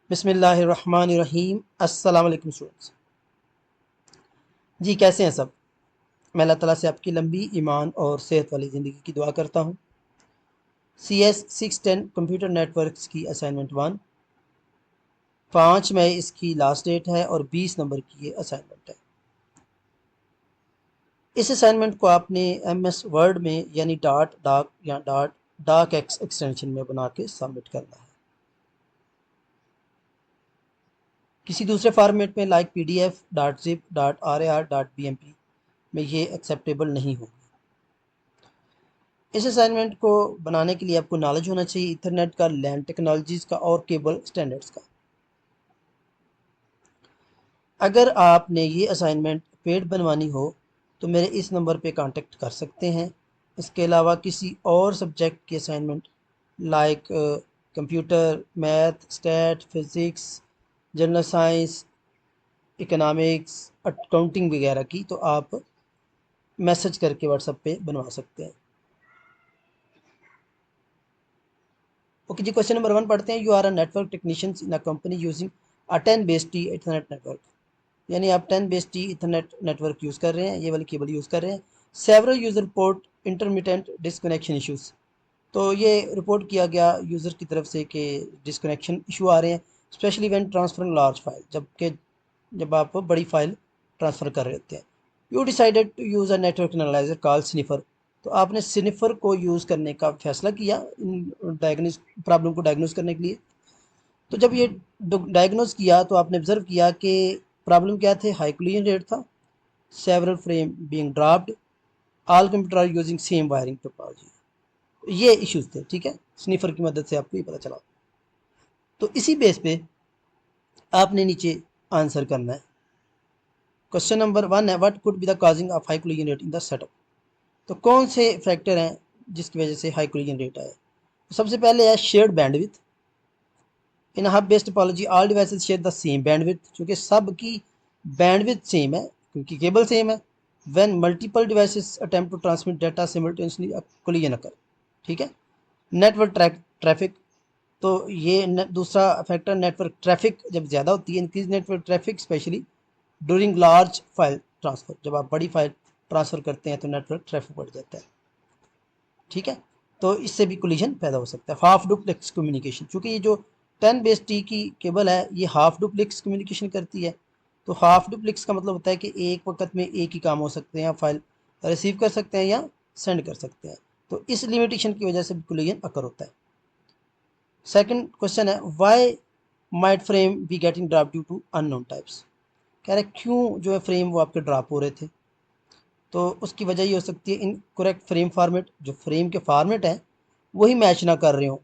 बिस्मिल्लाहिर्रहमानिर्रहीम। अस्सलाम वालेकुम स्टूडेंट्स। जी कैसे हैं सब। मैं अल्लाह ताला से आपकी लंबी ईमान और सेहत वाली ज़िंदगी की दुआ करता हूँ। CS 610 कंप्यूटर नेटवर्क्स की असाइनमेंट 1, 5 मई इसकी लास्ट डेट है और 20 नंबर की ये असाइनमेंट है। इस असाइनमेंट को आपने MS वर्ड में यानी डॉट डॉक या डॉक एक्सटेंशन में बना के सबमिट करना है। किसी दूसरे फॉर्मेट में like PDF, .zip, .rar, .bmp में ये एक्सेप्टेबल नहीं होगी। इस असाइनमेंट को बनाने के लिए आपको नॉलेज होना चाहिए इथरनेट का, लैन टेक्नोलॉजीज़ का और केबल स्टैंडर्ड्स का। अगर आपने ये असाइनमेंट पेड बनवानी हो तो मेरे इस नंबर पे कांटेक्ट कर सकते हैं। इसके अलावा किसी और सब्जेक्ट की assignment like computer, math, stat, physics, general science, economics, accounting वगैरह की तो आप मैसेज करके व्हाट्सएप पे बनवा सकते हैं। ओके जी, क्वेश्चन नंबर 1 पढ़ते हैं। You are a network technician in a company using a 10 base T ethernet network. यानी आप 10 base T ethernet network use कर रहे हैं, ये वाली केबल यूज़ कर रहे हैं। Several user report intermittent disconnection issues. तो ये रिपोर्ट किया गया यूज़र की तरफ से कि डिस्कनेक्शन इशू आ रहे हैं, specially when transferring large file, जब आप बड़ी फाइल ट्रांसफ़र कर रहे होते हैं। You decided to use a network analyser call sniffer. तो आपने स्निफर को यूज़ करने का फैसला किया इन डायग्नोस प्रॉब्लम को डायग्नोस करने के लिए। तो जब ये डायग्नोस किया तो आपने ऑब्जर्व किया कि प्रॉब्लम क्या थे। हाई कोलिजन रेट था, several frame being dropped, all computer are using same wiring topology. ये इश्यूज थे, ठीक है। स्निफर की मदद से आपको ये पता चला। तो इसी बेस पे आपने नीचे आंसर करना है। क्वेश्चन नंबर 1 है, what could be the causing of high collision rate in the setup. तो कौन से फैक्टर हैं जिसकी वजह से हाई कोलिजन रेट आया। तो सबसे पहले है shared bandwidth. In hub based topology all devices share the same bandwidth, क्योंकि सब की बैंडविड्थ सेम है क्योंकि केबल सेम है। When multiple devices attempt to transmit data simultaneously collision occur, ठीक है। Network traffic. तो ये दूसरा फैक्टर नेटवर्क ट्रैफिक जब ज़्यादा होती है, increase network traffic specially during large file transfer. जब आप बड़ी फाइल ट्रांसफ़र करते हैं तो नेटवर्क ट्रैफिक बढ़ जाता है, ठीक है। तो इससे भी कोलिजन पैदा हो सकता है। हाफ डुप्लेक्स कम्युनिकेशन, क्योंकि ये जो 10 बेस टी की केबल है ये हाफ डुप्लेक्स कम्युनिकेशन करती है। तो हाफ डुप्लेक्स का मतलब होता है कि एक वक्त में एक ही काम हो सकते हैं, फाइल रिसीव कर सकते हैं या सेंड कर सकते हैं। तो इस लिमिटेशन की वजह से भी कोलिजन अकर होता है। सेकंड क्वेश्चन है, why might frame be getting drop due to unknown types. कह रहे क्यों जो है फ्रेम वो आपके ड्रॉप हो रहे थे। तो उसकी वजह ये हो सकती है इनकरेक्ट फ्रेम फॉर्मेट, जो फ्रेम के फॉर्मेट हैं वही मैच ना कर रहे हो,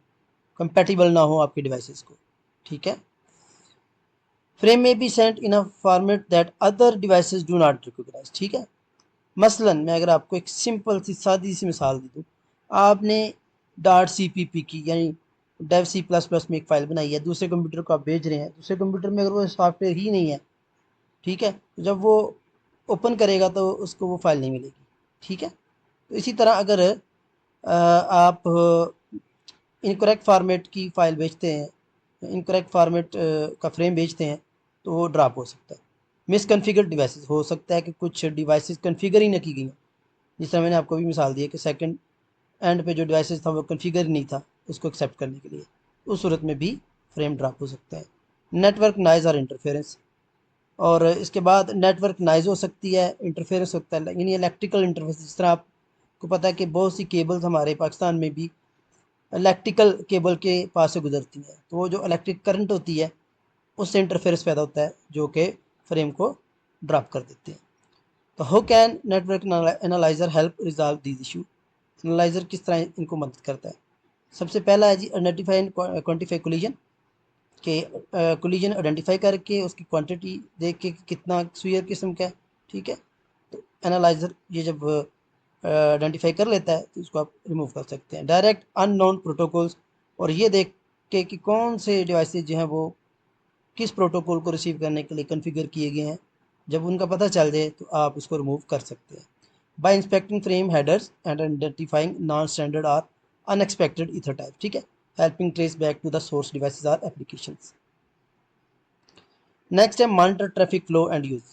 कंपैटिबल ना हो आपके डिवाइसेस को, ठीक है। फ्रेम में be sent in a format that other devices do not recognise, ठीक है। मसलन मैं अगर आपको एक सिंपल सी सादी सी मिसाल दे दूँ, आपने .cpp की यानी डेव C++ में एक फ़ाइल बनाई है, दूसरे कंप्यूटर को आप भेज रहे हैं। दूसरे कंप्यूटर में अगर वो सॉफ्टवेयर ही नहीं है, ठीक है, तो जब वो ओपन करेगा तो उसको वो फाइल नहीं मिलेगी, ठीक है। तो इसी तरह अगर आप इनकरेक्ट फॉर्मेट की फ़ाइल भेजते हैं, इनकरेक्ट फॉर्मेट का फ्रेम भेजते हैं तो वो ड्रॉप हो सकता है। मिसकन्फिगर डिवाइसेस, हो सकता है कि कुछ डिवाइसेस कन्फिगर ही ना की गई, जिस तरह मैंने आपको भी मिसाल दी है कि सेकंड एंड पे जो डिवाइसेस था वो कन्फिगर नहीं था उसको एक्सेप्ट करने के लिए, उस सूरत में भी फ्रेम ड्रॉप हो सकता है। नेटवर्क नॉइज़ और इंटरफेरेंस, और इसके बाद नेटवर्क नॉइज़ हो सकती है, इंटरफेरेंस होता है यानी इलेक्ट्रिकल इंटरफेरेंस। जिस तरह आपको पता है कि बहुत सी केबल्स हमारे पाकिस्तान में भी इलेक्ट्रिकल केबल के पास से गुजरती हैं, तो वो जो इलेक्ट्रिक करंट होती है उससे इंटरफेरेंस पैदा होता है जो कि फ्रेम को ड्रॉप कर देते हैं। तो how can network analyser help resolve this issue. Analyser किस तरह इनको मदद करता है। सबसे पहला है जी आइडेंटिफाई एंड क्वान्टिफाई कोलिजन, के कोलिजन आइडेंटिफाई करके उसकी क्वांटिटी देख के कितना सुयर किस्म का है, ठीक है। तो एनालाइजर ये जब आइडेंटिफाई कर लेता है तो इसको आप रिमूव कर सकते हैं। डायरेक्ट अननोन प्रोटोकॉल्स, और ये देख के कि कौन से डिवाइसेज जो हैं वो किस प्रोटोकॉल को रिसीव करने के लिए कॉन्फ़िगर किए गए हैं, जब उनका पता चल जाए तो आप उसको रिमूव कर सकते हैं। By inspecting frame headers and identifying non standard और अनएक्सपेक्टेड ईथर टाइप, ठीक है, helping trace back to the source devices और एप्लीकेशंस। नेक्स्ट है monitor traffic flow and use.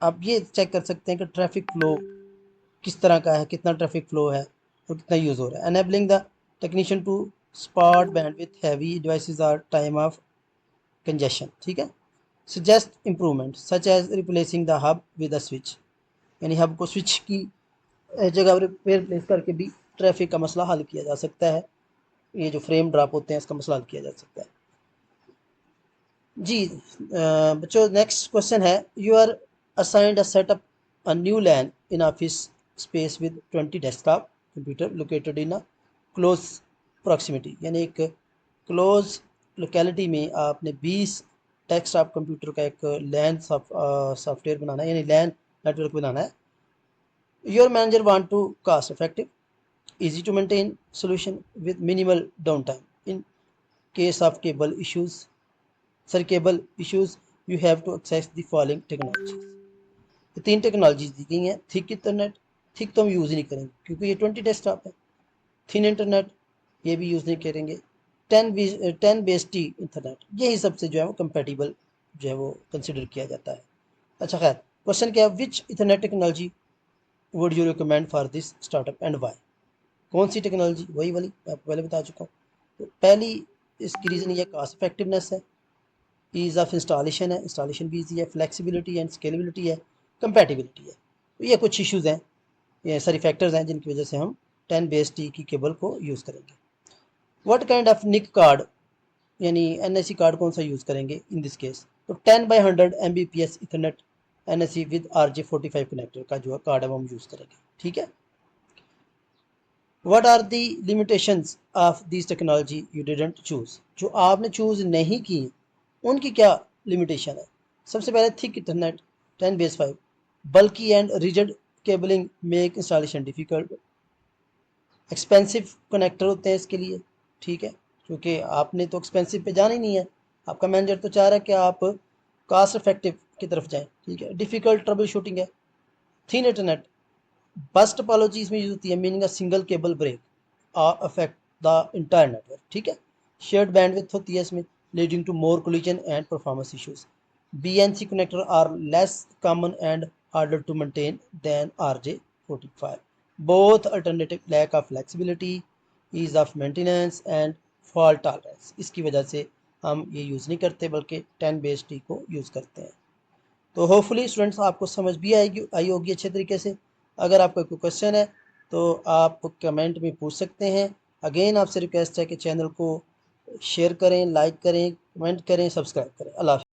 आप ये चेक कर सकते हैं कि ट्रैफिक फ्लो किस तरह का है, कितना ट्रैफिक फ्लो है और कितना यूज़ हो रहा है। Enabling the technician to spot bandwidth heavy devices or time of congestion, ठीक है। Suggest improvement such as replacing the hub with a switch, यानी हब को स्विच की जगह पर रिप्लेस करके भी ट्रैफिक का मसला हल किया जा सकता है। ये जो फ्रेम ड्रॉप होते हैं इसका मसला हल किया जा सकता है। जी बच्चों, नेक्स्ट क्वेश्चन है, you are assigned a setup a new LAN in office space with 20 desktop computer located in a close proximity, यानी एक क्लोज लोकेलिटी में आपने 20 डेस्कटॉप कंप्यूटर का एक लैन सॉफ्टवेयर बनाना है, यानी लैन नेटवर्क बनाना है। Your manager want to cost effective easy to maintain solution with minimal downtime in case of cable issues. Sir, cable issues, you have to access the following technologies. ये 3 technologies दी गई हैं। Thick internet, thick तो हम use ही नहीं करेंगे क्योंकि ये 20 desktop है। थिन इंटरनेट ये भी यूज़ नहीं करेंगे। 10 बेस टी इंटरनेट, यही सबसे जो है वो कंपेटिबल जो है वो कंसिडर किया जाता है। अच्छा खैर, क्वेश्चन क्या है, which ethernet technology would you recommend for this startup and why. कौन सी टेक्नोलॉजी, वही वाली मैं आपको पहले बता चुका हूँ। तो पहली इसकी रीज़न ये कॉस्ट इफेक्टिवनेस है, ईज़ ऑफ इंस्टॉलेशन है, इंस्टॉलेशन भी ईजी है, फ्लेक्सिबिलिटी एंड स्केलेबिलिटी है, कंपैटिबिलिटी है। तो ये कुछ इश्यूज़ हैं, ये सारी फैक्टर्स हैं जिनकी वजह से हम 10 बेस टी की केबल को यूज़ करेंगे। What kind of NIC card, यानी एनएससी कार्ड कौन सा यूज़ करेंगे इन दिस केस। तो 10/100 Mbps Ethernet NSC with RJ45 connector का जो कार्ड है वो हम यूज़ करेंगे, ठीक है। What are the limitations of these technology you didn't choose, जो आपने चूज़ नहीं की उनकी क्या लिमिटेशन है। सबसे पहले थिक इंटरनेट 10/5, बल्कि and rigid cabling make installation difficult, expensive connector होते हैं इसके लिए, ठीक है, क्योंकि आपने तो एक्सपेंसिव पे जाना ही नहीं है, आपका मैनेजर तो चाह रहा है कि आप कास्ट इफेक्टिव की तरफ जाएं, ठीक है। डिफ़िकल्ट ट्रबल शूटिंग है। थिन इंटरनेट, बस टोपोलॉजी इसमें यूज होती है, meaning a single cable break affect the entire network, ठीक है। शेयर्ड बैंडविड्थ होती है इसमें, leading to more collision and performance issues. BNC connector are less common and harder to maintain than RJ45। Both alternative lack of flexibility, ease of maintenance and fault tolerance, इसकी वजह से हम ये use नहीं करते बल्कि 10 बेस टी को use करते हैं। तो होपफुली स्टूडेंट्स आपको समझ भी आई होगी अच्छे तरीके से। अगर आपका कोई क्वेश्चन है तो आप कमेंट में पूछ सकते हैं। अगेन आपसे रिक्वेस्ट है कि चैनल को शेयर करें, लाइक करें, कमेंट करें, सब्सक्राइब करें। अल्लाह हाफ़िज़।